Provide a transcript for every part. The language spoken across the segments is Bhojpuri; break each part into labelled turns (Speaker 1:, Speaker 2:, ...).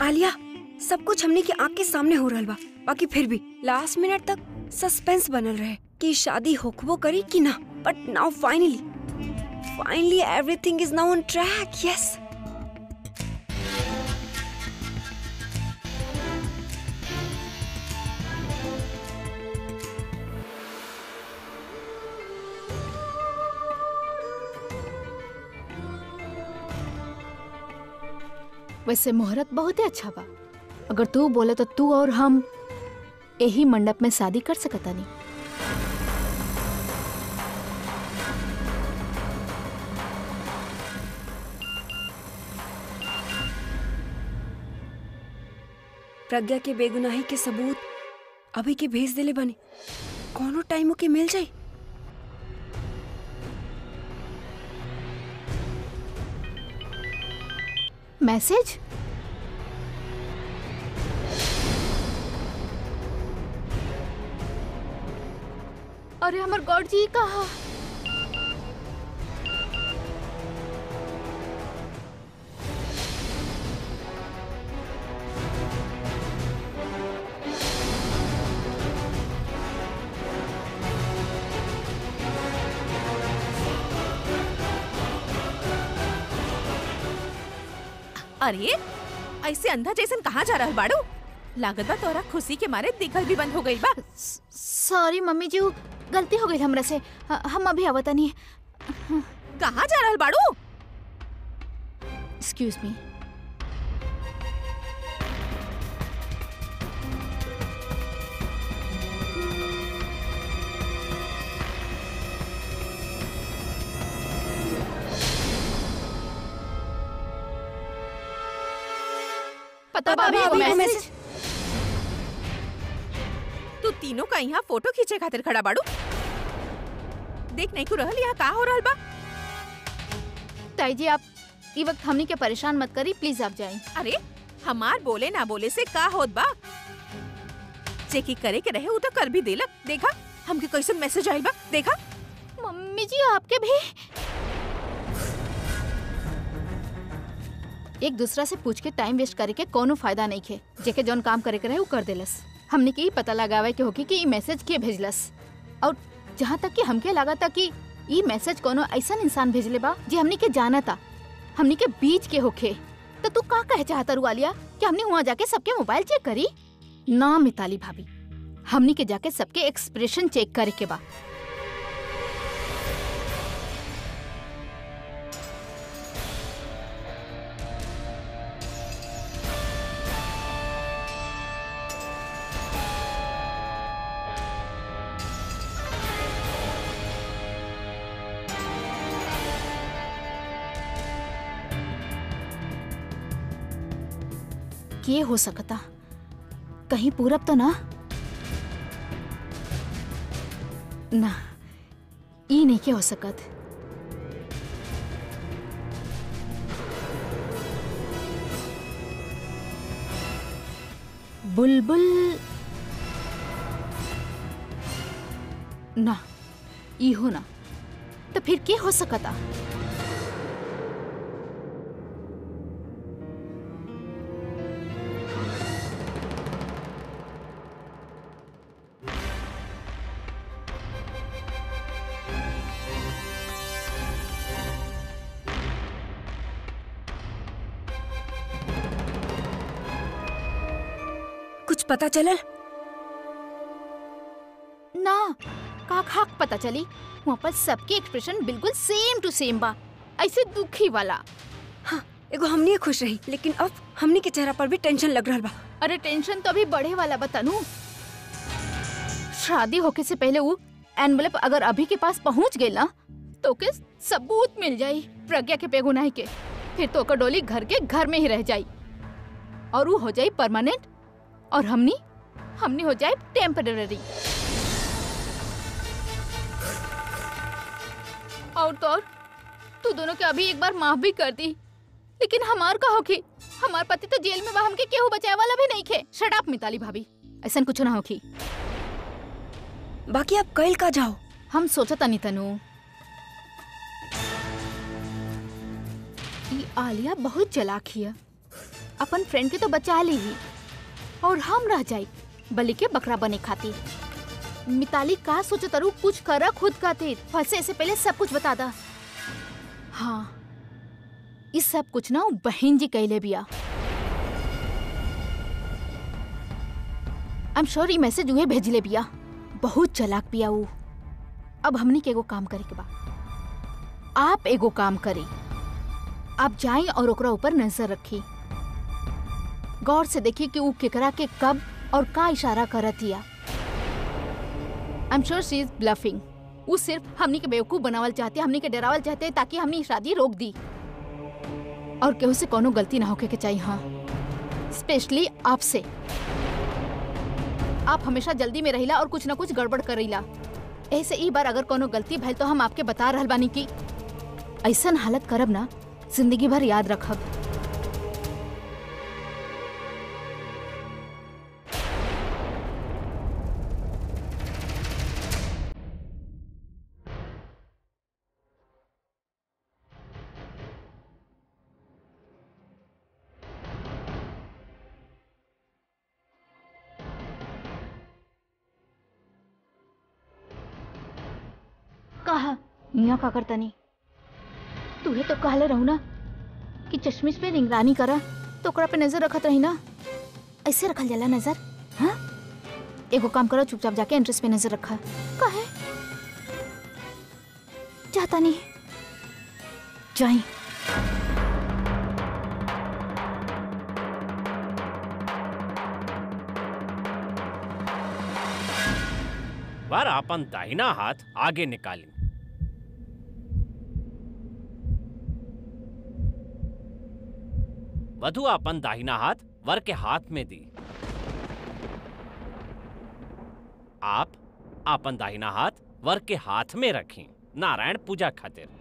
Speaker 1: आलिया, सब कुछ हमने की आँख के सामने हो रहल बा, बाकी फिर भी लास्ट मिनट तक सस्पेंस बनल रहे कि शादी होखबो करी कि ना। But now finally everything is now on track. Yes.
Speaker 2: वैसे मुहूर्त बहुत ही अच्छा बा। अगर तू बोले तो तू और हम यही मंडप में शादी कर सकता नहीं।
Speaker 1: प्रज्ञा के बेगुनाही के सबूत अभी के भेज देले बने, कोनो टाइम के मिल जाए।
Speaker 2: मैसेज? अरे हमार गॉड जी कहा?
Speaker 3: अरे ऐसे अंधा जैसन कहाँ जा रहल बाड़ू? लागत बा तोरा खुशी के मारे दिखल भी बंद हो गई बा।
Speaker 2: सॉरी मम्मी जी, गलती हो गई हमरा से। हम अभी आवता नहीं।
Speaker 3: कहाँ जा रहल बाड़ू?
Speaker 2: Excuse me. पता
Speaker 1: अभी मैसेज।
Speaker 3: तू तीनों का यहाँ फोटो खींचे खातिर खड़ा बाड़ू? देख नहीं को रहल यहाँ का हो रहल बा?
Speaker 2: ताई जी आप ये वक्त हमनी के परेशान मत करी, प्लीज आप जाएं।
Speaker 3: अरे हमार बोले ना बोले से का होत बा? चेक करे के रहे वो तो कर भी देलक। देखा हमके कैसन मैसेज आइल बा, देखा।
Speaker 2: मम्मी जी आपके भी एक दूसरा से पूछ के टाइम वेस्ट करे के कोनो फायदा नहीं खे। जेके जौन काम करे के रहे वो कर देलस। हमने के ही पता लगावे के होगी कि ये मैसेज के भेजलस। और जहाँ तक कि हमके लगा था कि ये मैसेज कोनो ऐसा इंसान भेजले बा जे हमने के जाना था, हमने के बीच के होखे। तो तू का कहे चाहता रुआलिया कि हमने वहाँ जाके सबके मोबाइल चेक करी? ना मिताली भाभी, हमने के जाके सबके एक्सप्रेशन चेक करे के बा। ये हो सकता कहीं पूरब तो ना? ना, ये नहीं के हो सकत। बुलबुल ना, ई हो ना। तो फिर क्या हो सकता?
Speaker 1: कुछ पता चलल?
Speaker 2: ना, का खाक पता चली। वहाँ पर सबके एक्सप्रेशन बिल्कुल सेम टू सेम बा, ऐसे दुखी वाला।
Speaker 1: हाँ, एगो हमनी खुश रही, लेकिन अब हमनी के चेहरा पर भी टेंशन लग रहा बा।
Speaker 2: अरे टेंशन तो अभी बढ़े वाला बतानू। शादी होके से पहले वो एनवेलप अगर अभी के पास पहुँच गई ना तो के सबूत मिल जाई प्रज्ञा के बेगुनाही के। फिर तो डोली घर के घर में ही रह जाई और वो हो जाई परमानेंट और हमनी हो जाए टेम्पररी। और तो और तू दोनों के अभी एक बार माफ भी कर दी, लेकिन हमार का होखी? हमार पति तो जेल में बा, हमके केहू बचाए वाला भी नहीं खे। शट अप मिताली भाभी, ऐसा कुछ ना होखी।
Speaker 1: बाकी आप कल का जाओ?
Speaker 2: हम सोचा नहीं तनु, ये आलिया बहुत चालाक है। अपन फ्रेंड के तो बचा ली ही और हम रह जाई बलि के बकरा बने खातिर। मिताली का सोचो तरु, कुछ करा खुद खातिर, फंसे से पहले सब कुछ बता दा। हाँ, इस सब कुछ ना बहन जी कहले बिया। आई एम श्योर ये मैसेज उहे भेजले बिया, बहुत चालाक बिया ऊ। अब हमनी के एगो काम करे के बा। आप एगो काम करी, आप जाई और ओकरा ऊपर नजर रखी, गौर से देखी कि ऊ केकरा के कब और का इशारा करत हिया। I am sure she is bluffing. ऊ सिर्फ हमनी के बेवकूफ बनावल चाहते, हमनी के डरावल चाहते ताकि हमनी शादी रोक दी। और केहू से कोनो गलती ना होके के चाहिए। हाँ, स्पेशली आपसे। आप हमेशा जल्दी में रहिला और कुछ ना कुछ गड़बड़ करेला। ऐसे ई बार अगर कोनो गलती भइल तो हम आपके बता रहल बानी कि ऐसन हालत करब ना, जिंदगी भर याद रखब। कहा यहाँ का करता नहीं, तुहे तो कहले रहू ना कि चश्मिश पे निगरानी करा, तो ओकरा पे नजर रखत रही ना। ऐसे रखल जाला नजर? हाँ, एगो काम करो, चुपचाप जाके एंट्रेंस पे नजर रखा। काहे? चाहता नहीं जाई।
Speaker 4: बार अपन दाहिना हाथ आगे निकाली। वधु अपन दाहिना हाथ वर के हाथ में दी। आप अपन दाहिना हाथ वर के हाथ में रखें नारायण पूजा खातिर।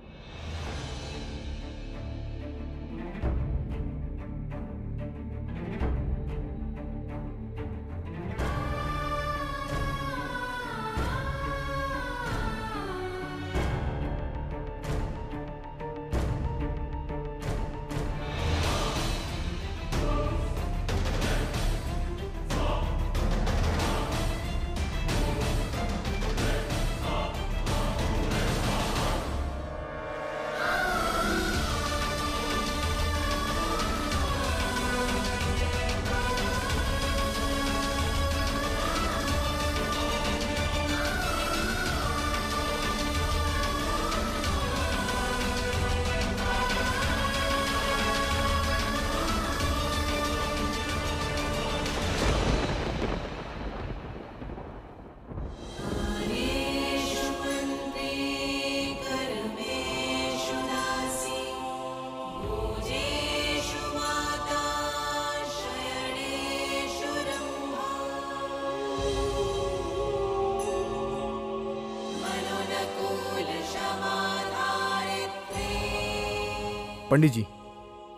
Speaker 5: पंडित जी,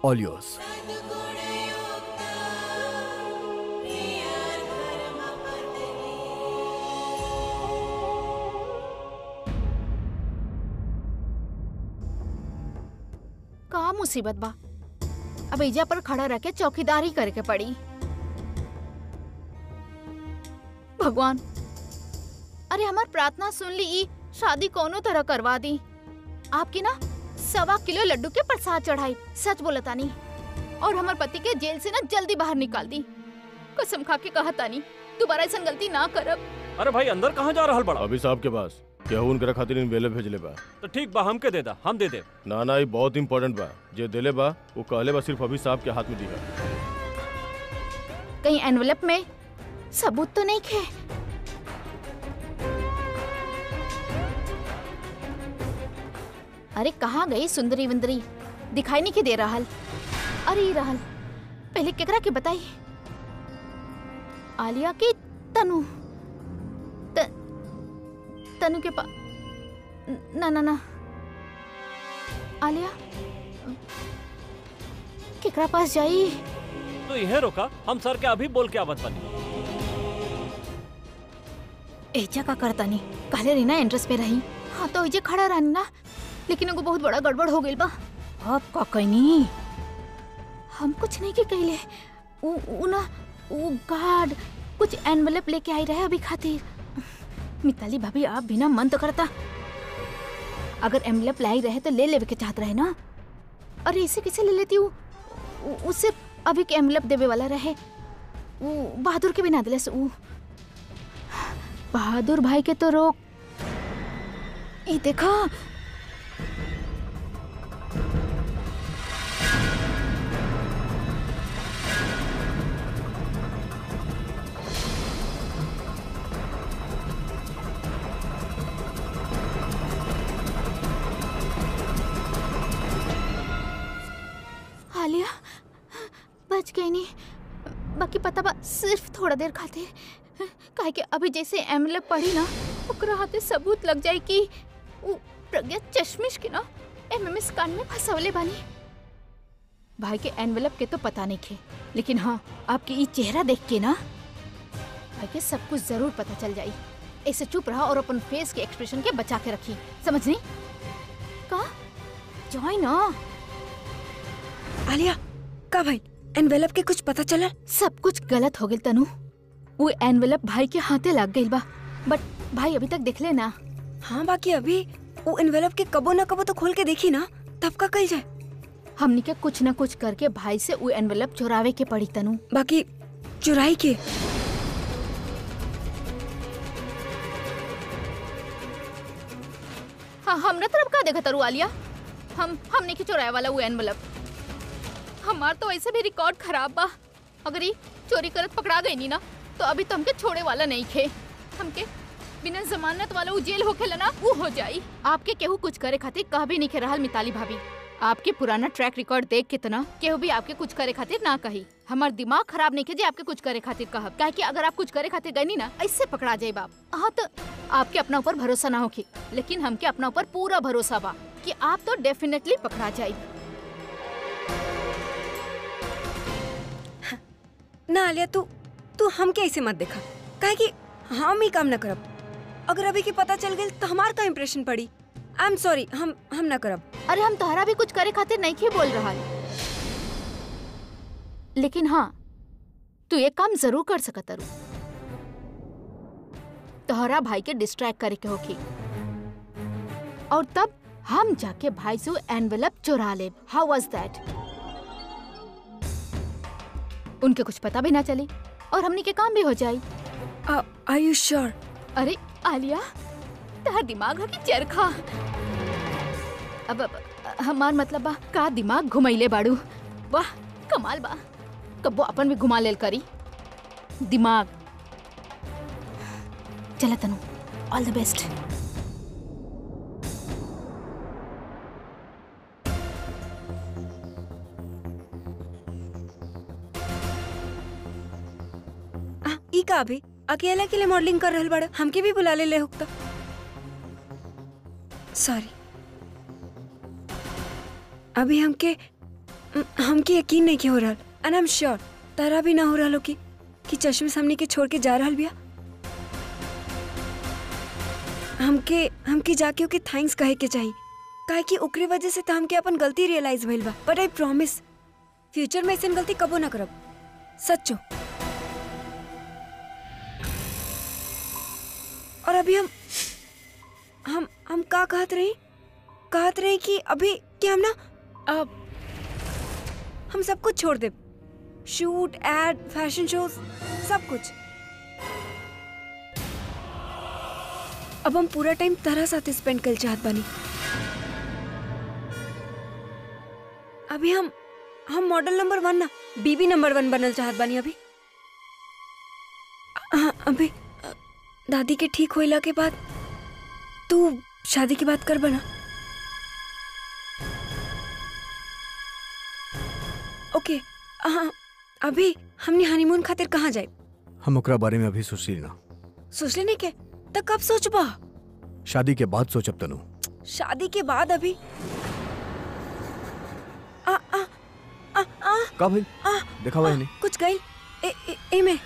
Speaker 5: ऑल योर्स।
Speaker 2: का मुसीबत बा, अब एजा पर खड़ा रह के चौकीदारी करे के पड़ी। भगवान, अरे हमार प्रार्थना सुन ली, ई शादी कोनो तरह करवा दी। आपकी ना 1.25 किलो लड्डू के प्रसाद चढ़ाई, सच बोलता नहीं, और हमार पति के जेल से ना जल्दी बाहर निकाल दी। कसम खा के कहता नहीं दोबारा ऐसा गलती ना करब।
Speaker 4: अरे भाई अंदर कहाँ जा रहल बड़ा?
Speaker 6: अभी साहब के पास केहू उनकरा खातिर इन वेले भेजले बा।
Speaker 4: तो ठीक बा, हमके दे दा, हम दे दे।
Speaker 6: ना ना, ये बहुत इम्पोर्टेंट बा। जे देले बा वो कहले बा सिर्फ अभी साहब के हाथ में दिया।
Speaker 2: कहीं एनवेलप में सबूत तो नहीं खे? अरे कहाँ गई सुंदरी वंदरी, दिखाई नहीं के दे रहल। अरे ये रहल, पहले केकरा के बताई? आलिया की तनु? तनु के पास? ना ना ना, आलिया केकरा पास जाई?
Speaker 4: तो यह रोका, हम सर के अभी बोल के आवत बनी।
Speaker 2: एजा का करता नहीं, कहले रही ना एंट्रेंस पे रही। हाँ तो एजे खड़ा रहनी ना, लेकिन एगो बहुत बड़ा गड़बड़ हो गई बा। अब का कहनी, हम कुछ नहीं के कहले। उ ना वो गार्ड कुछ एनवेलप लेके आई रहे अभी खातिर। मिताली भाभी आप बिना मन तो करता, अगर एनवेलप लाई रहे तो ले लेवे के चाहत रहे ना। अरे इसे किसे ले लेती हूँ, उसे अभी के एनवेलप देवे वाला रहे। वो बहादुर के बिना दिले से बहादुर भाई के तो रोक। ये देखा आलिया बच गई नहीं। बाकी पता बा सिर्फ थोड़ा देर खातिर, काहे कि अभी जैसे एनवेलप पड़ी ना ओकरा हाथे सबूत लग जाए कि वो प्रज्ञा चश्मिश के ना एमएमएस कान में फंसावले बानी। भाई के एनवेलप के तो पता नहीं खे, लेकिन हाँ आपके ये चेहरा देख के ना भाई के सब कुछ जरूर पता चल जाई। ऐसे चुप रहा और अपन फेस के एक्सप्रेशन के बचा के रखी, समझ नहीं? कहा जॉइन ना
Speaker 1: आलिया का भाई एनवेलप के कुछ पता चला?
Speaker 2: सब कुछ गलत हो गई तनु। वो एनवेलप भाई के हाथे लग गई बा, बट भाई अभी तक देख ले ना।
Speaker 1: हाँ बाकी अभी वो एनवेलप के कबो ना कबो तो खोल के देखी ना, तब का कल जाए।
Speaker 2: हमनी के कुछ न कुछ करके भाई से वो एनवेलप चुरावे के पड़ी तनु।
Speaker 1: बाकी चुराई के
Speaker 2: हाँ हमरा तरफ का देखा तरु आलिया, हमने के चुराए वाला वो एनवेलप। हमार तो वैसे भी रिकॉर्ड खराब बा, अगर ये चोरी करत पकड़ा गई नी ना तो अभी तो हमके छोड़े वाला नहीं खे। हमके बिना जमानत वाला वो जेल होखेला ना वो हो जाई। आपके केहू कुछ करे खातिर कह भी नहीं खे रहल मिताली भाभी। आपके पुराना ट्रैक रिकॉर्ड देख के तना केहू भी आपके कुछ करे खातिर ना कही। हमार दिमाग खराब नहीं खे जे आपके कुछ करे खातिर कहब, काहे कि अगर आप कुछ करे खातिर गई नी ना ऐसे पकड़ा जाए बाप। हाँ तो आपके अपना ऊपर भरोसा ना होखी, लेकिन हमके अपना ऊपर पूरा भरोसा बा कि आप तो डेफिनेटली पकड़ा जाए।
Speaker 1: ना आलिया तू हम कैसे मत देखा, काहे कि हम ही काम न करब। अगर अभी की पता चल गई तो हमार का इम्प्रेशन पड़ी। आई एम सॉरी, हम ना करब।
Speaker 2: अरे हम तोहरा भी कुछ करे खातिर नहीं के बोल रहा, लेकिन हाँ तू एक काम जरूर कर सकत रू। तोहरा भाई के डिस्ट्रैक्ट करे के होखी और तब हम जाके भाई से एनवेलप चुरा ले। हाउ वाज दैट? उनके कुछ पता भी ना चली और हमनी के काम भी हो जाई।
Speaker 1: आर यू श्योर?
Speaker 2: अरे आलिया तार दिमाग है कि चरखा। अब हमार मतलब बा का दिमाग घुमैले बाड़ू। वाह कमाल बा, कब्बो अपन भी घुमा लेल करी दिमाग। चला तनु, ऑल द बेस्ट।
Speaker 1: ई का अभी अकेला के लिए मॉडलिंग कर रहल बड़ा, हमके भी बुला ले हुक्ता। सॉरी, अभी हमके यकीन नहीं के हो रहा, एंड आई एम श्योर तारा भी ना हो रहा कि चश्मे हमने के छोड़ के जा रहल बिया। हमके जाके ओके थैंक्स कहे के चाहिए, काहे कि ओकरे वजह से तो हमके अपन गलती रियलाइज भइल बा। बट आई प्रॉमिस फ्यूचर में ऐसे गलती कबो ना करब, सच्चो। और अभी हम का कहत रही कि अभी क्या हम ना हम सब कुछ छोड़ दे, शूट, एड, फैशन शोज, सब कुछ। अब हम पूरा टाइम तरह साथ स्पेंड कर चाहत बानी। अभी हम मॉडल नंबर 1 ना बीबी नंबर 1 बनल चाहत बानी। अभी दादी के ठीक होइला के बाद तू शादी की बात कर बना। ओके अभी हमने हनीमून खातिर कहाँ जाए?
Speaker 5: हम ओकरा बारे में अभी सोच ली ना।
Speaker 1: सोच लेने के तब कब सोचबा?
Speaker 5: शादी के बाद सोचब तनु।
Speaker 1: शादी के बाद अभी
Speaker 5: का भाई देखा हुआ है नहीं
Speaker 1: कुछ गई ए में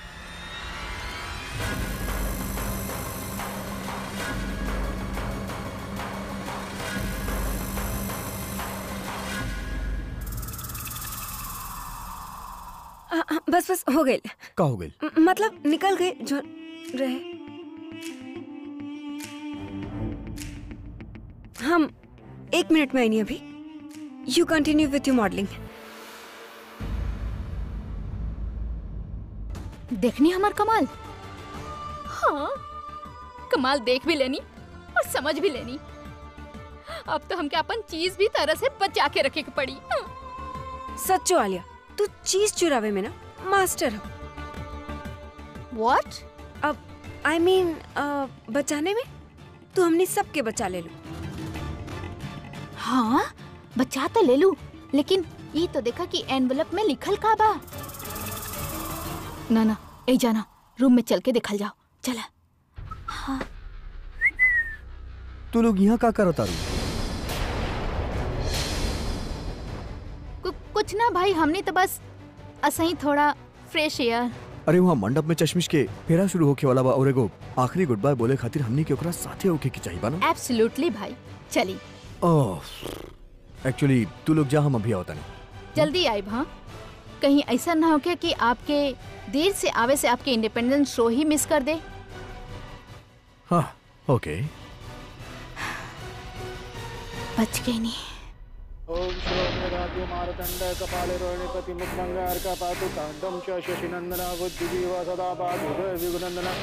Speaker 1: बस बस हो गई।
Speaker 5: का हो गई?
Speaker 1: मतलब निकल गए जो रहे। हम 1 मिनट में आई नहीं अभी। You continue with your modelling.
Speaker 2: देखनी हमार कमाल। हाँ, कमाल देख भी लेनी और समझ भी लेनी। अब तो हमके अपन चीज भी तरह से बचा के रखे के पड़ी।
Speaker 1: सच्चो आलिया, तू चीज चुरावे में ना मास्टर हो।
Speaker 2: What?
Speaker 1: अब आई मीन बचाने में तू हमने सबके बचा ले लो।
Speaker 2: हाँ, बचा तो ले लू, लेकिन ये तो देखा कि एनवेलप में लिखल का बा। ना ए जाना, रूम में चल के देखल जाओ। चला। हाँ।
Speaker 5: तू लोग यहाँ का करो तारू?
Speaker 2: कुछ ना भाई, हमने तो बस ऐसा ही थोड़ा फ्रेश एयर।
Speaker 5: अरे वहाँ मंडप में चश्मिश के फेरा शुरू होके वाला बा और एगो आखिरी गुड बाय बोले खातिर हमनी के ओकरा साथे होके की चाहिए बा ना?
Speaker 2: एब्सोल्युटली भाई, चली।
Speaker 5: ओह एक्चुअली तू लोग जा, हम अभी आवता नहीं।
Speaker 2: जल्दी आई भा, कहीं ऐसा ना हो क्या कि आपके देर से आवे से आपके इंडिपेंडेंस शो ही मिस कर दे।
Speaker 5: हाँ ओके।
Speaker 2: बच गई नहीं।
Speaker 7: ओम श्रोणे राजो मारतंड कपाले रोहिणी पति मुखमंगार का पातु कांडम च शशिनंदना बुद्धिजीवा सदा पाद उदय विघुनंदना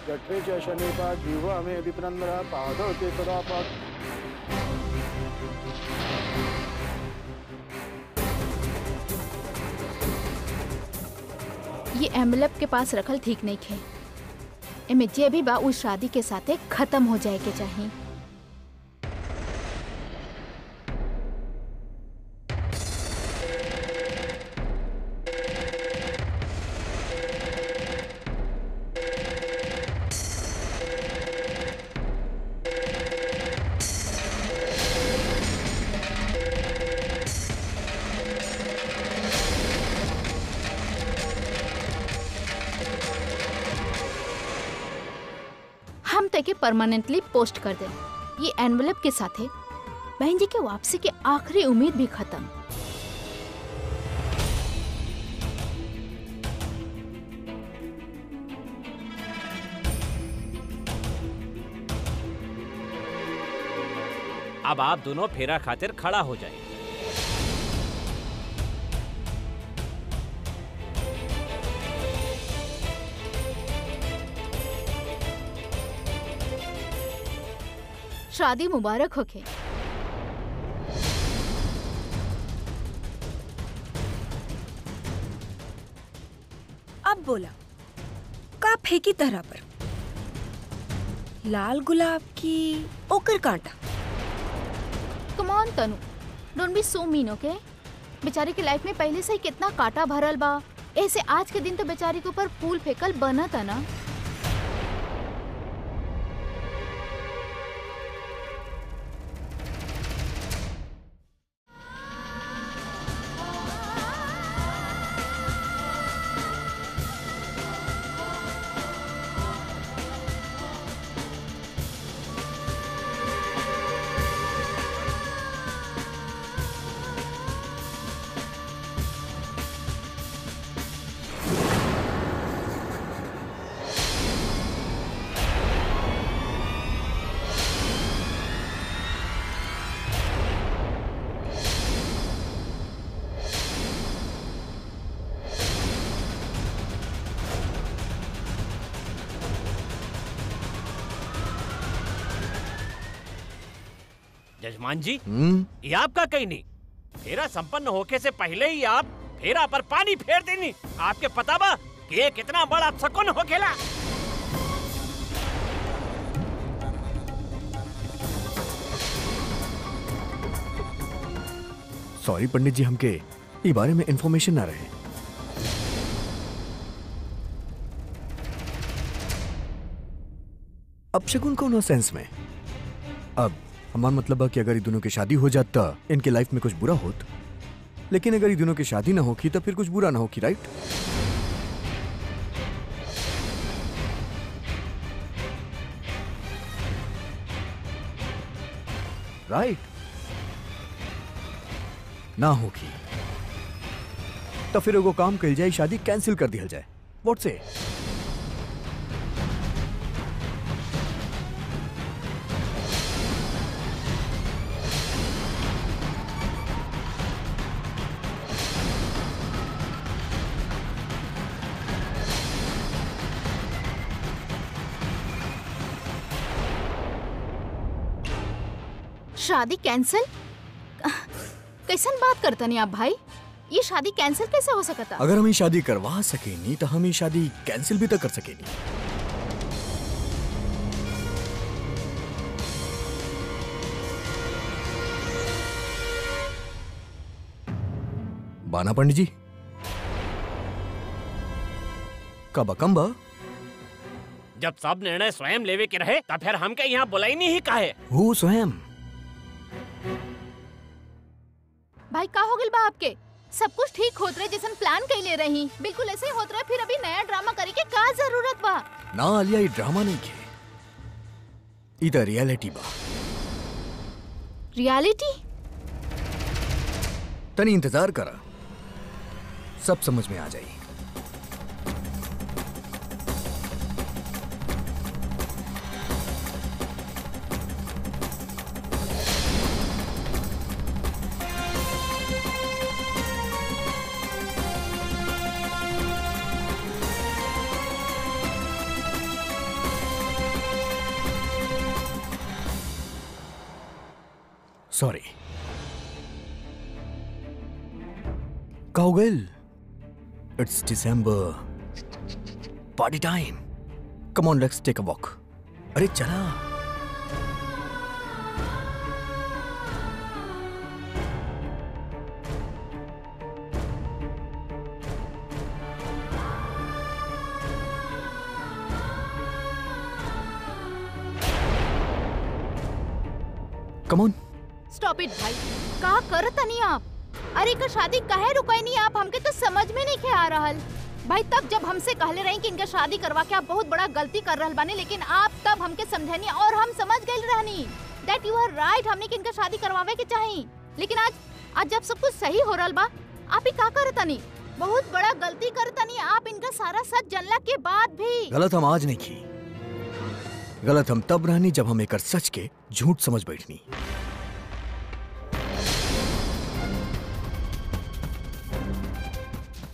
Speaker 7: जठरे च शनि पाद जीवा में दीपनंदना पादो के सदा पाद।
Speaker 2: ये एम्बुलेंस के पास रखल ठीक नहीं खे। एमे जे भी बा उस शादी के साथे खत्म हो जाए के चाहिए। हम तके परमानेंटली पोस्ट कर दें। ये एनवेलप के साथे बहन जी के वापसी की आखिरी उम्मीद भी खत्म।
Speaker 4: अब आप दोनों फेरा खातिर खड़ा हो जाइए।
Speaker 2: शादी मुबारक होके।
Speaker 1: अब बोला का फेंकी तरह पर लाल गुलाब की ओकर कांटा।
Speaker 2: Come on Tanu, don't be so mean okay. बेचारी की लाइफ में पहले से ही कितना कांटा भरल बा। ऐसे आज के दिन तो बेचारी के ऊपर फूल फेंकल बना था ना।
Speaker 4: जजमान जी, ये आपका कहीं नहीं। फेरा संपन्न होके से पहले ही आप फेरा पर पानी फेर देनी। आपके पता बा कि ये कितना बड़ा शकुन होखेला।
Speaker 5: सॉरी पंडित जी, हमके ई बारे में इंफॉर्मेशन ना रहे। अब शगुन कौन सेंस में? अब हमारा मतलब है कि अगर ये दोनों की शादी हो जाता इनके लाइफ में कुछ बुरा होत, लेकिन अगर ये दोनों की शादी ना होगी तो फिर कुछ बुरा ना होगी, राइट? राइट ना होगी। तो फिर एगो काम कल जाए, शादी कैंसिल कर दिया जाए। व्हाट से?
Speaker 2: शादी कैंसिल? कैसन बात करता नहीं आप भाई? ये शादी कैंसिल कैसे हो सकता?
Speaker 5: अगर हम ये शादी करवा सके नहीं तो हम ये शादी कैंसिल भी तो कर सके नहीं। बाना पंडित जी कब अकम्बा?
Speaker 4: जब सब निर्णय स्वयं लेवे के रहे तब फिर हमके यहाँ बुलाई नहीं ही काहे?
Speaker 5: वो स्वयं
Speaker 2: भाई का हो गइल बा आपके? सब कुछ ठीक होत रहे जैसन प्लान कई ले रही, बिल्कुल ऐसे ही होत रहे, फिर अभी नया ड्रामा करे के का जरूरत बा?
Speaker 5: ना आलिया, ये ड्रामा नहीं के, इधर रियलिटी बा।
Speaker 2: रियलिटी?
Speaker 5: तनी इंतजार करा, सब समझ में आ जाई। Sorry, cowgirl, it's December, party time, come on let's take a walk. अरे चला। Come on.
Speaker 2: स्टॉप इट भाई, का करता नहीं आप? अरे का शादी काहे रुकाई नहीं आप? हमके तो समझ में नहीं के आ रहल भाई। तब जब हमसे कहले रही कि इनका शादी करवा के आप बहुत बड़ा गलती कर रहल बानी, लेकिन आप तब हमके समझानी और हम समझ गए रहनी दैट यू आर राइट, हमने कि इनका शादी करवावे के चाहिए। लेकिन आज जब सब कुछ सही हो रहल बा, आप ही का करता नहीं? बहुत बड़ा गलती करता नहीं आप, इनका सारा सच जानला के बाद भी।
Speaker 5: गलत हम आज नहीं की, गलत हम तब रहनी जब हम एक सच के झूठ समझ बैठनी।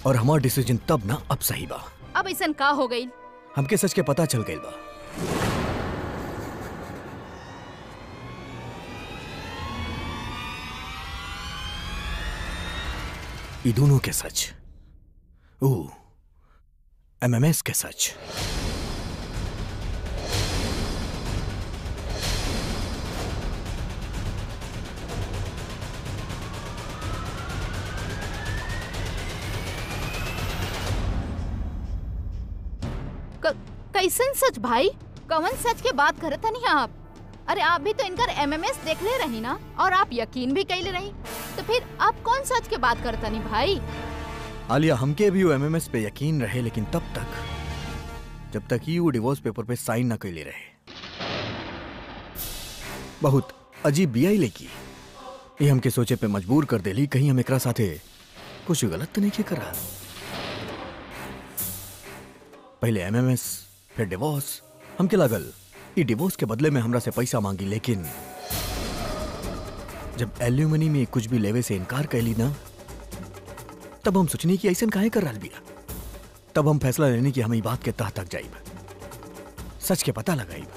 Speaker 5: और हमारा डिसीजन तब ना अब सही बा।
Speaker 2: अब ऐसा का हो गई?
Speaker 5: हमके सच के पता चल गई बा। ये दोनों के सच, एमएमएस के सच।
Speaker 2: कैसन सच भाई? कौन सच के बात करता नहीं आप? अरे आप भी तो इनकर एमएमएस देख ले रही ना, और आप यकीन भी कैले रही, तो फिर आप कौन सच के बात करता नहीं भाई?
Speaker 5: आलिया, हमके भी वो एमएमएस पे यकीन रहे, लेकिन तब तक जब तक ही वो डिवोर्स पेपर पे साइन ना कैले रहे। बहुत अजीब बियाई लेकी, ये हमके सोचे पे मजबूर कर देली कहीं हम एकरा साथे कुछ गलत तो नहीं के करा। पहले एमएमएस, फिर डिवोर्स। हमके लागल ये डिवोर्स के बदले में हमरा से पैसा मांगी, लेकिन जब एल्यूमिनी में कुछ भी लेवे से इनकार कैली ना, तब हम सोचनी कि ऐसा काहे कर रहा बिया। तब हम फैसला लेने की हम ई बात के तह तक जाइब, सच के पता लगाइब।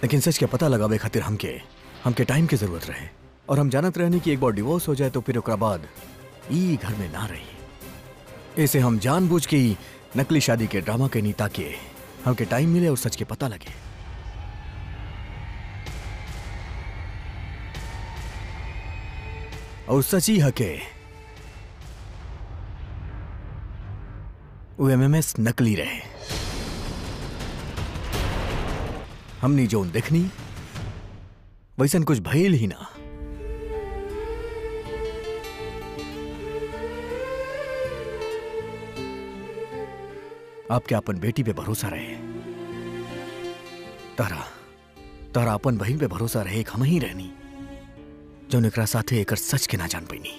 Speaker 5: लेकिन सच के पता लगावे खातिर हमके टाइम की जरूरत रहे, और हम जानत रहनी कि एक बार डिवोर्स हो जाए तो फिर ओकरा बाद ई घर में ना रही। ऐसे हम जानबूझ के ही नकली शादी के ड्रामा के नीता के हमके टाइम मिले और सच के पता लगे। और सच ही हके वो एमएमएस नकली रहे। हमनी जो देखनी वैसन कुछ भइल ही ना। आपके अपन बेटी पे भरोसा रहे, तारा अपन बहन पे भरोसा रहे, एक हम ही रहनी जो एकरा साथे एकर सच के ना जान पैनी।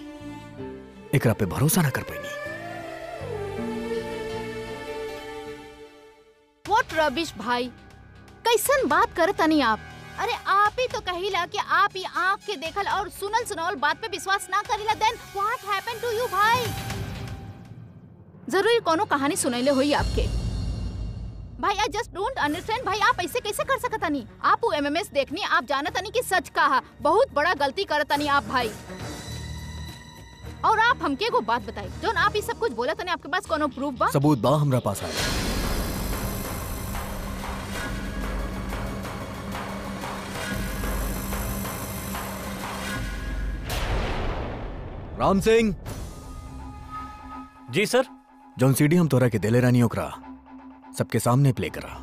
Speaker 5: एकरा पे भरोसा ना कर पैनी।
Speaker 2: व्हाट रबिश भाई, कैसन बात करत तनी आप? अरे आप ही तो कहिला कि आप ही आँख के देखल और सुनल सुनावल बात पे विश्वास ना करिला, देन व्हाट हैपेंड टू यू भाई? जरूर कोनो कहानी सुनैले होई आपके। भाई आई जस्ट डोंट अंडरस्टैंड भाई, आप ऐसे कैसे कर सकता नहीं? आप वो एमएमएस देखनी, आप जानत नहीं कि सच कहा, बहुत बड़ा गलती करत नहीं आप भाई। और आप हमके को बात बताई, जोन आप ये सब कुछ बोला तने, आपके पास कोनो प्रूफ बा?
Speaker 5: सबूत बा हमरा पास आया। राम सिंह।
Speaker 4: जी सर।
Speaker 5: जौन सीडी हम तोरा के देले रानी ओकरा सबके सामने प्ले करा।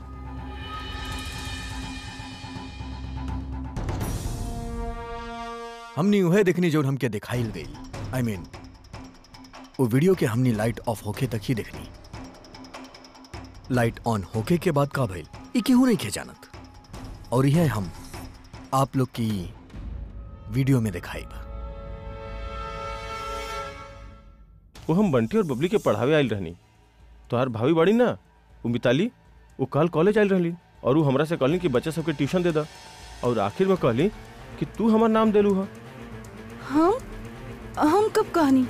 Speaker 5: हमनी उहे देखनी जो हमके दिखाई गई। आई मीन वो वीडियो के हमनी लाइट ऑफ होके तक ही देखनी। लाइट ऑन होके के बाद का भइल ई केहू नहीं के जानत, और यह हम आप लोग की वीडियो में दिखाई।
Speaker 6: वो हम बंटी और बबली के पढ़ावे आयल रहनी। तोहार भाभी बड़ी ना वो मिताली, वो कल कॉलेज आयल रहली और वो हमरा से कहली कि बच्चा सबके ट्यूशन दे दा, और आखिर में कहली कि तू हमार नाम देलू हा।
Speaker 8: हम कब कहानी?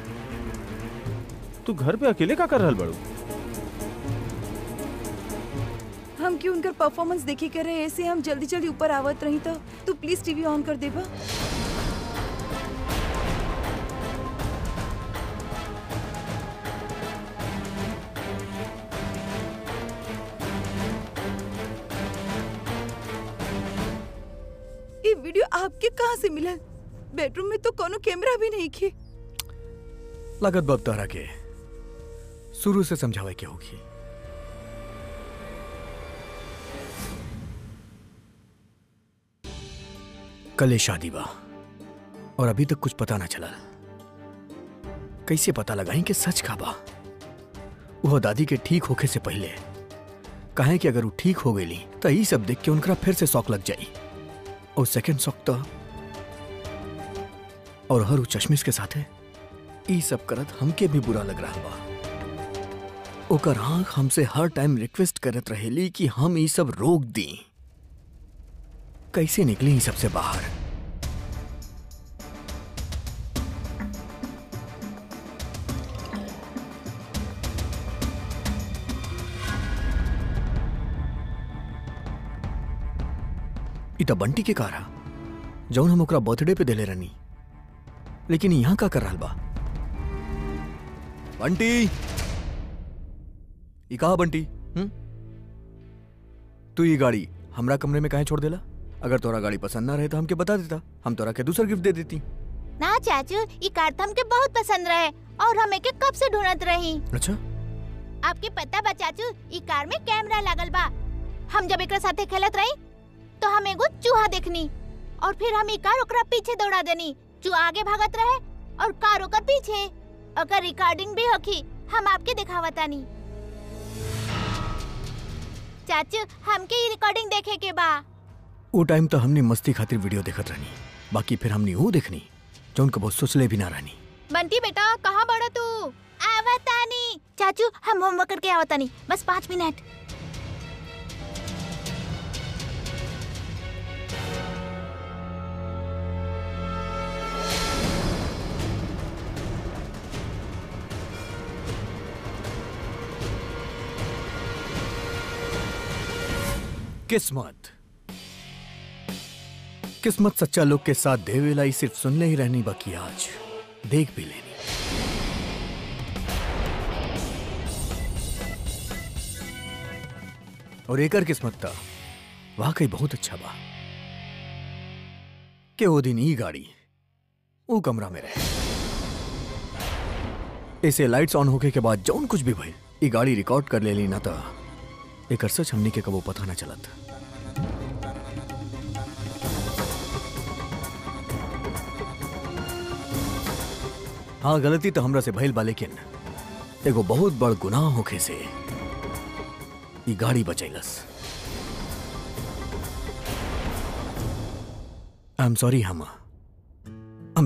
Speaker 6: तू घर पे अकेले का कर रहल बड़ू?
Speaker 8: हम क्यों उनकर परफॉर्मेंस देखी कर रहे, ऐसे हम जल्दी जल्दी ऊपर आवत रही। तो तू प्लीज टीवी ऑन कर देबा। ये वीडियो आपके कहाँ से मिला? बेडरूम में तो कोनो कैमरा भी नहीं खे।
Speaker 5: लागत बाप तारा के शुरू से समझावे के होगी। कल शादी बा और अभी तक कुछ पता ना चला। कैसे पता लगाई कि सच का बा? वो दादी के ठीक होके से पहले कहे कि अगर वो ठीक हो गई तो ये सब देख के उनका फिर से शौक लग जाई, और सेकंड शौक तो और हर चश्मिश के साथ है ई सब करत हमके भी बुरा लग रहा बा। ओकर आँख हमसे हर टाइम रिक्वेस्ट करत रहेली कि हम ई सब रोक दी। कैसे निकली ई सबसे बाहर? इता बंटी के कारा जौन हम ओकरा बर्थडे पे देले रहनी, लेकिन यहाँ का कर रहा बा? बंटी, ई कहा बंटी? तू ये गाड़ी हमरा कमरे में काहे छोड़ देला? अगर तोरा गाड़ी पसंद ना रहे तो हमके बता देता, हम तोरा के दूसरा गिफ्ट दे देती।
Speaker 2: ना चाचू, ये कार तो हमके बहुत पसंद रहे और हमें के कब से ढूंढत रही।
Speaker 5: अच्छा,
Speaker 2: आपके पता बा चाचू, ये कार में कैमरा लागल बा। हम जब एकरा साथे खेलत रही तो हम एगो चूहा देखनी, और फिर हम ये कार ओकरा पीछे दौड़ा देनी। चूहा आगे भागत रहे और कार ओकर पीछे। अगर रिकॉर्डिंग भी होखी, हम आपके दिखावतानी। चाचू, हमके ये रिकॉर्डिंग देखे के बा।
Speaker 5: वो टाइम तो हमने मस्ती खातिर वीडियो देखत रहनी, बाकी फिर हमने वो देखनी जो उनको बहुत सोचले भी ना रहनी।
Speaker 2: बंटी बेटा, कहाँ बड़ा तू? आवतानी। चाचू, हम होमवर्क करके आवतानी, बस 5 मिनट।
Speaker 5: किस्मत सच्चा लोग के साथ देवेला ही सिर्फ सुनने ही रहनी, बाकी आज देख भी लेनी। और एकर किस्मत था वाकई बहुत अच्छा बा कि वो दिन ई गाड़ी वो कमरा में रहे। इसे लाइट्स ऑन होके के बाद जौन कुछ भी भइल, ई गाड़ी रिकॉर्ड कर लेली ना था। एकर सच हमनी के कबो पता ना चलत। हाँ, गलती तो हमरा से भइल बा, लेकिन एगो बहुत बड़ गुनाह होखे से ई गाड़ी बचैलस। आई एम सॉरी, हम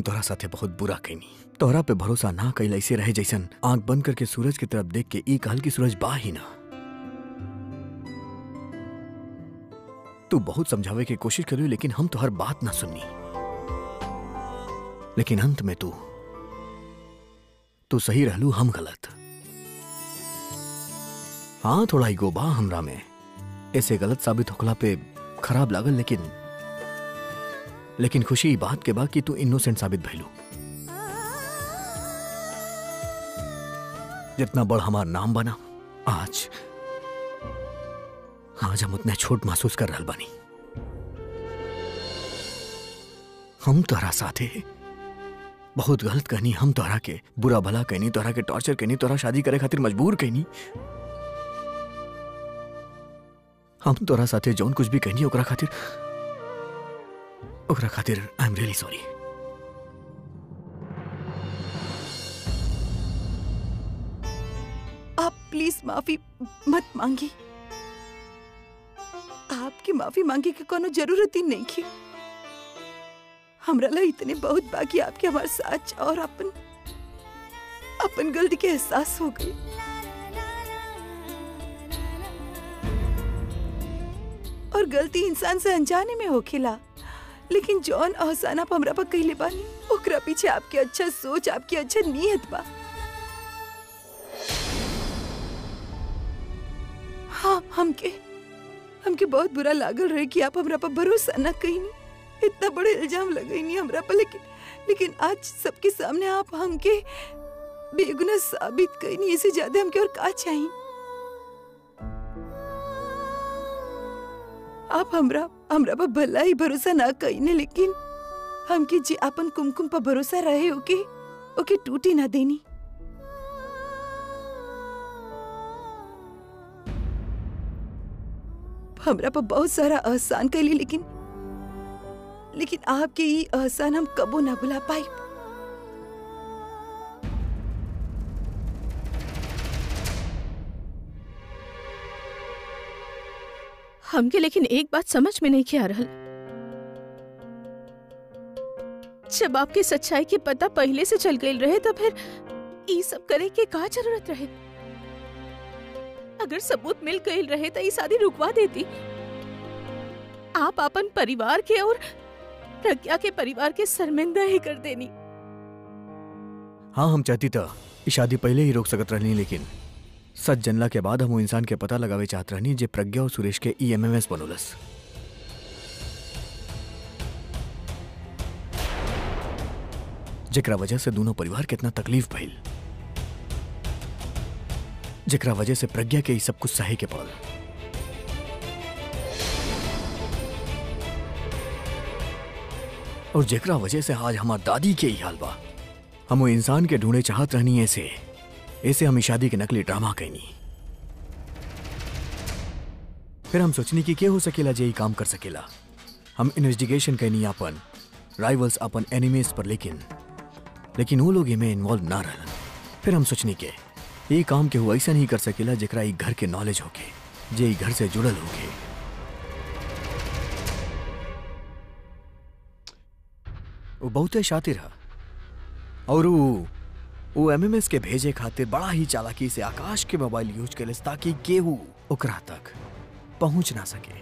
Speaker 5: तोरा साथे बहुत बुरा कैनी। तोहरा पे भरोसा ना कईल ऐसे रहे जैसन आंख बंद करके सूरज की तरफ देख के ई कहल की सूरज बा ही ना। तू बहुत समझावे की कोशिश करी लेकिन हम तो हर बात ना सुननी। लेकिन अंत में तू सही रहलू, हम गलत। हाँ थोड़ा ईगो बा हमरा में, ऐसे गलत साबित होखला पे खराब लागल, लेकिन खुशी ई बात के बा कि तू इनोसेंट साबित भइलू। जितना बड़ हमार नाम बना आज हम उतना छोट महसूस कर रहल बानी। हम तोहरा साथे बहुत गलत कहनी, हम तोहरा के बुरा भला कहनी, तोहरा के टॉर्चर कहनी, तोहरा शादी करे खातिर मजबूर कहनी। हम तोहरा साथे जौन कुछ भी कहनी ओकरा खातिर आई एम रियली सॉरी।
Speaker 8: आप प्लीज माफी मत मांगी। आपकी माफी मांगे की कोनो जरूरत ही नहीं की। हमरा ला इतने बहुत बाकी आपके हमारे सच और अपन गलती के एहसास हो गई। और गलती इंसान से अनजाने में होखेला, लेकिन जौन एहसान आप हमरा पर कइले बानी ओकरा पीछे आपकी अच्छा सोच, आपकी अच्छा नीयत बा। हाँ हमके बहुत बुरा लागल रहे कि आप हमरा पर भरोसा न कईनी, इतना बड़े इल्जाम लगईनी हमरा पर, लेकिन आज सबके सामने आप हमके बेगुनाह साबित कईनी। इससे ज्यादा हमके और का चाहिए। आप हमरा पर भला ही भरोसा ना कईने, लेकिन हमके जे अपन कुमकुम पर भरोसा रहे ओके टूटी ना देनी। हमरा पर बहुत सारा एहसान कैली, लेकिन आपके ये एहसान हम कबो ना भुला पाई।
Speaker 3: हमके लेकिन एक बात समझ में नहीं के आ रहल, जब आपके सच्चाई के पता पहले से चल गई रहे तो फिर ये सब करे के का जरूरत रहे। अगर सबूत मिल गई रहे तो ये शादी रुकवा देती। आप अपन परिवार के और प्रज्ञा के परिवार के शर्मिंदा ही कर देनी।
Speaker 5: हाँ हम चाहती था ये शादी पहले ही रोक सकत रहनी, लेकिन सच जनला के बाद हम वो इंसान के पता लगावे चाहत रहनी जे प्रज्ञा और सुरेश के EMMS बनोलस। जेकरा वजह से दोनों परिवार के इतना तकलीफ भइल, जेकरा वजह से प्रज्ञा के सब कुछ सहे के पड़ल। और जेकरा वजह से आज हमार दादी के ही हाल बा। हम वो इंसान के ढूंढे चाहत रहनी, ऐसे हम शादी के नकली ड्रामा कहनी। फिर हम सोचनी कि क्या हो सकेला जे काम कर सकेला। हम इन्वेस्टिगेशन कहनी अपन राइवल्स, अपन एनिमीज पर, लेकिन वो लोग में इन्वॉल्व ना रहलन। फिर हम सोचनी के ये काम के हुआ ऐसा नहीं कर सकेला जेकरा एक घर के नॉलेज होके, जे घर से जुड़ल होके। वो बहुत शातिर है और वो MMS के भेजे खातिर बड़ा ही चालाकी से आकाश के मोबाइल यूज करे ताकि केहू ओकरा तक पहुंच ना सके।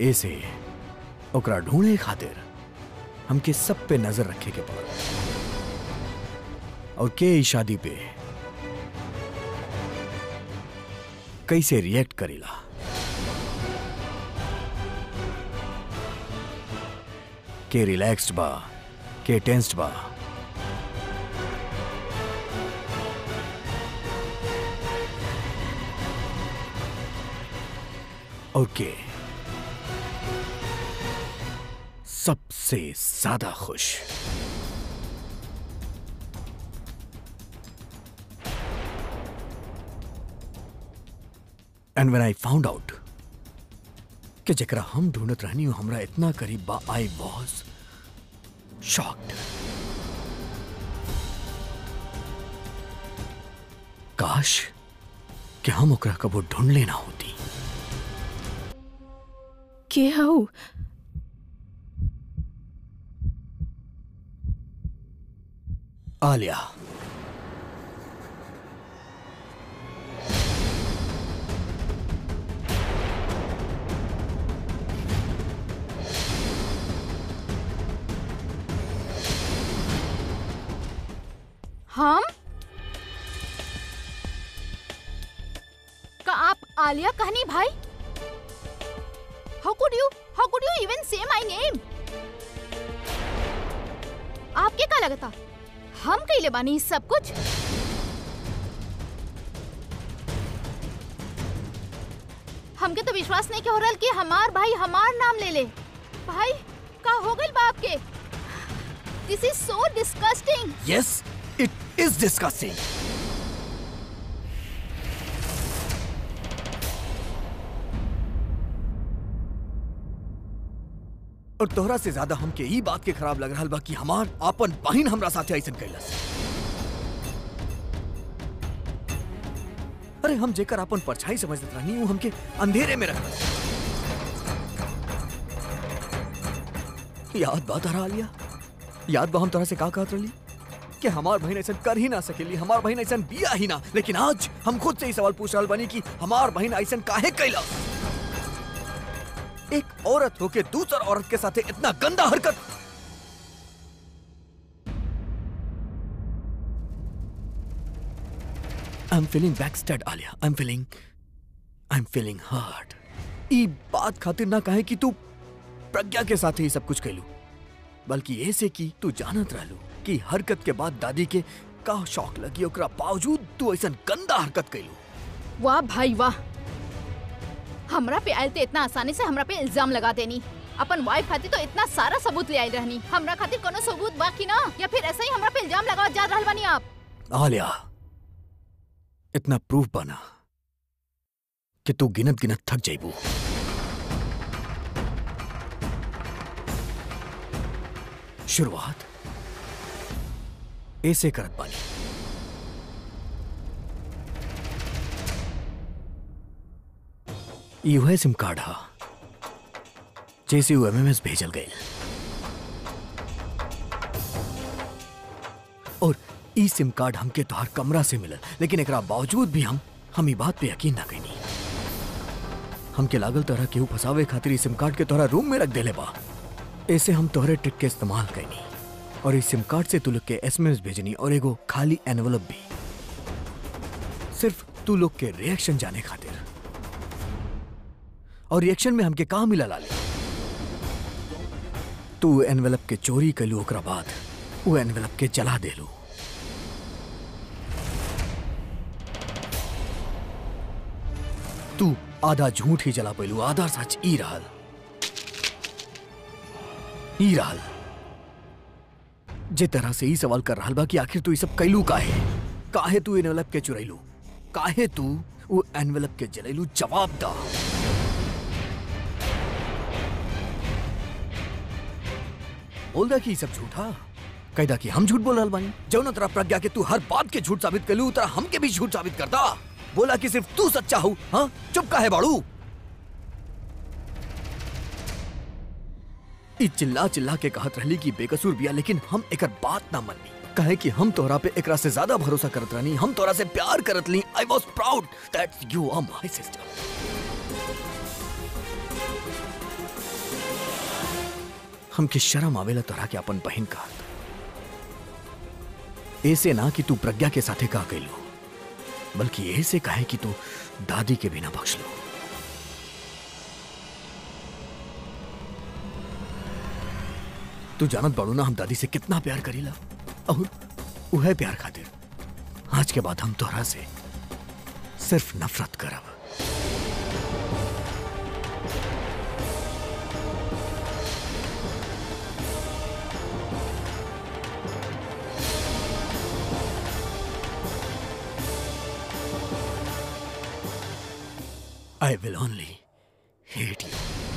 Speaker 5: ऐसे ओकरा ढूंढे खातिर हमके सब पे नजर रखे के पड़ल और के शादी पे कैसे रिएक्ट करेला। के रिलैक्स्ड बा, के टेंस्ड बा। और के सबसे ज्यादा खुश। And when I found out कि जेकरा हम ढूंढत रहनी हमरा इतना करीब बा, आई वॉज शॉक्ड। काश कि हम ओकरा कबो ढूंढ लेना होती।
Speaker 3: के हाउ
Speaker 5: आलिया,
Speaker 2: हम का आप आलिया कहनी भाई? हाउ कुड यू इवन से माय नेम? आपके का लगता हम कइले बानी सब कुछ? हमके तो विश्वास नहीं के हो रहल कि हमार भाई हमार नाम ले ले। भाई का हो गइल बा आपके? This is so disgusting.
Speaker 5: Yes, it is disgusting. और तोहरा से ज्यादा हमके ई बात के खराब लग रहा बा कि हमार आपन बहिन हमरा साथे ऐसन कैलस। अरे हम जेकर आपन परछाई समझत रहनी वो हमके अंधेरे में रखल। याद बा तोहरा आलिया? याद बा हम तोहरा से का कहत रहली कि हमार बहन ऐसा कर ही ना सकेली, हमार बहन ऐसा बिया ही ना। लेकिन आज हम खुद से ही सवाल पूछ रहल बानी कि हमार बहन ऐसा काहे कैला? एक औरत होके दूसर औरत के साथ इतना गंदा हरकत। I am feeling backstabbed Alia, I am feeling hurt. ई बात खातिर ना कहे कि तू प्रज्ञा के साथ ही सब कुछ कैलू, बल्कि ऐसे कि तू जानत रहलू कि हरकत के बाद दादी के का शौक लगी, ओकरा बावजूद तू ऐसा गंदा हरकत कैलू।
Speaker 2: वाह भाई वाह, हमरा पे आयल ते इतना आसानी से हमरा पे इल्जाम लगा देनी। अपन वाइफ खातिर तो इतना सारा सबूत ले आयल रहनी, हमरा खातिर कोनो सबूत बाकी ना? या फिर ऐसे ही हमरा पे इल्जाम लगा जा रहल बानी आप?
Speaker 5: आलिया, इतना प्रूफ बना कि तू गिनत गिनत थक जाइबू। शुरुआत ऐसे करत बानी। यह सिम कार्ड हा जैसे MMS भेजल गए और ई सिम कार्ड हमके तोहर कमरा से मिलल, लेकिन एकरा बावजूद भी हम ई बात पे यकीन ना कईनी। हमके लागल तोहरा केहू फसावे खातिर ई सिम कार्ड के तोहरा रूम में रख देले बा। ऐसे हम तोहरे ट्रिक के इस्तेमाल कईनी और इस सिम कार्ड से तू लोग के SMS भेजनी और एगो खाली एनवलप भी, सिर्फ तू लोग के रिएक्शन जाने खातिर। और रिएक्शन में हमके कहा मिला लाले? तू एनवेलप के चोरी कैलू, ओकरा बाद वो एनवेलप के जला देलू। तू आधा झूठ ही जला पैलू, आधा सच ई रहल। जे तरह से ई सवाल कर रहल बा कि आखिर तू ई सब कैलू काहे तू एनवेलप के चुरैलू, काहे तू वो एनवेलप के जलैलू? जवाब दा। बोल दा कि सब झूठा कैदा कि हम झूठ बोल रहल बानी। जौन तरह प्रज्ञा के तू हर बात के झूठ साबित कैलू, तरह हमके भी झूठ साबित कर दा। बोला कि सिर्फ तू सच्चा हो। हाँ, चुप काहे बाड़ू? ई चिल्ला चिल्ला के कहत रहली कि बेकसूर बिया, लेकिन हम एकर बात ना मननी। कहे कि हम तोहरा पे एकरा से ज्यादा भरोसा करत रहनी, हम तोहरा से प्यार करत ली। I was proud that you are my sister. हमके शर्म आवेला तोहरा के अपन बहन का। ऐसे ना कि तू प्रज्ञा के साथे का कैलू, बल्कि ऐसे कहे कि तू दादी के बिना बख्श लो। तू जानत बाड़ू ना हम दादी से कितना प्यार करीला, और वह प्यार खातिर आज के बाद हम तोहरा से सिर्फ नफरत करब। I will only hate you.